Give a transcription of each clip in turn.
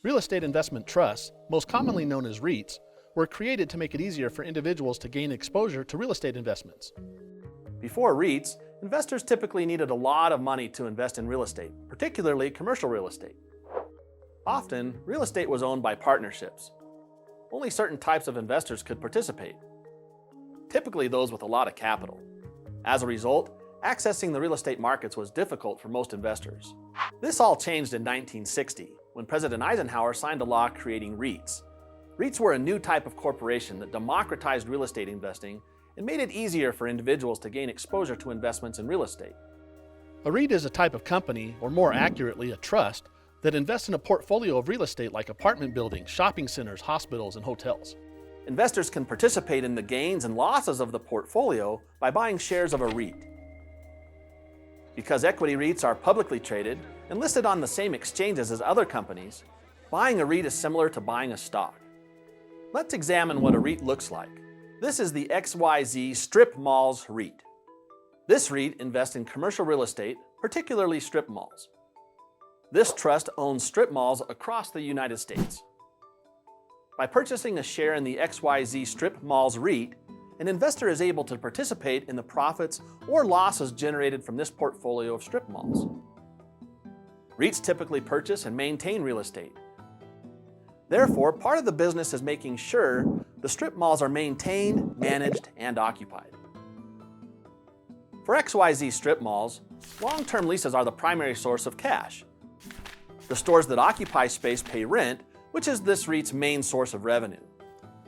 Real estate investment trusts, most commonly known as REITs, were created to make it easier for individuals to gain exposure to real estate investments. Before REITs, investors typically needed a lot of money to invest in real estate, particularly commercial real estate. Often, real estate was owned by partnerships. Only certain types of investors could participate, typically those with a lot of capital. As a result, accessing the real estate markets was difficult for most investors. This all changed in 1960, when President Eisenhower signed a law creating REITs. REITs were a new type of corporation that democratized real estate investing and made it easier for individuals to gain exposure to investments in real estate. A REIT is a type of company, or more accurately, a trust, that invests in a portfolio of real estate like apartment buildings, shopping centers, hospitals, and hotels. Investors can participate in the gains and losses of the portfolio by buying shares of a REIT. Because equity REITs are publicly traded and listed on the same exchanges as other companies, buying a REIT is similar to buying a stock. Let's examine what a REIT looks like. This is the XYZ Strip Malls REIT. This REIT invests in commercial real estate, particularly strip malls. This trust owns strip malls across the United States. By purchasing a share in the XYZ Strip Malls REIT, an investor is able to participate in the profits or losses generated from this portfolio of strip malls. REITs typically purchase and maintain real estate. Therefore, part of the business is making sure the strip malls are maintained, managed, and occupied. For XYZ strip malls, long-term leases are the primary source of cash. The stores that occupy space pay rent, which is this REIT's main source of revenue.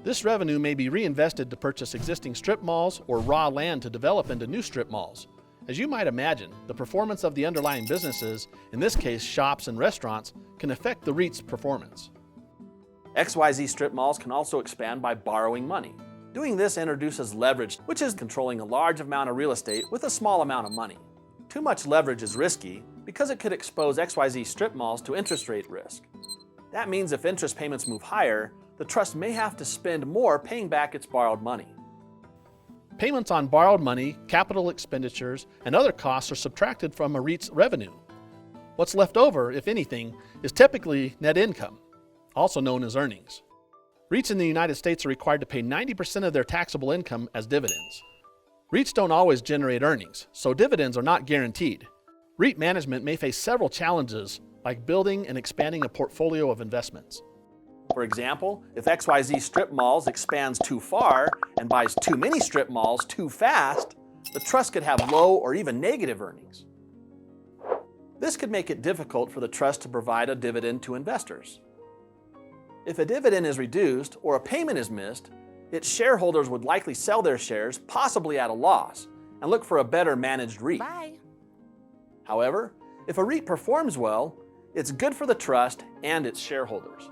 This revenue may be reinvested to purchase existing strip malls or raw land to develop into new strip malls. As you might imagine, the performance of the underlying businesses, in this case shops and restaurants, can affect the REIT's performance. XYZ strip malls can also expand by borrowing money. Doing this introduces leverage, which is controlling a large amount of real estate with a small amount of money. Too much leverage is risky because it could expose XYZ strip malls to interest rate risk. That means if interest payments move higher, the trust may have to spend more paying back its borrowed money. Payments on borrowed money, capital expenditures, and other costs are subtracted from a REIT's revenue. What's left over, if anything, is typically net income, also known as earnings. REITs in the United States are required to pay 90% of their taxable income as dividends. REITs don't always generate earnings, so dividends are not guaranteed. REIT management may face several challenges, like building and expanding a portfolio of investments. For example, if XYZ Strip Malls expands too far and buys too many strip malls too fast, the trust could have low or even negative earnings. This could make it difficult for the trust to provide a dividend to investors. If a dividend is reduced or a payment is missed, its shareholders would likely sell their shares, possibly at a loss, and look for a better managed REIT. Bye. However, if a REIT performs well, it's good for the trust and its shareholders.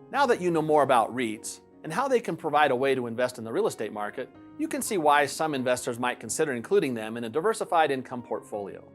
Now that you know more about REITs and how they can provide a way to invest in the real estate market, you can see why some investors might consider including them in a diversified income portfolio.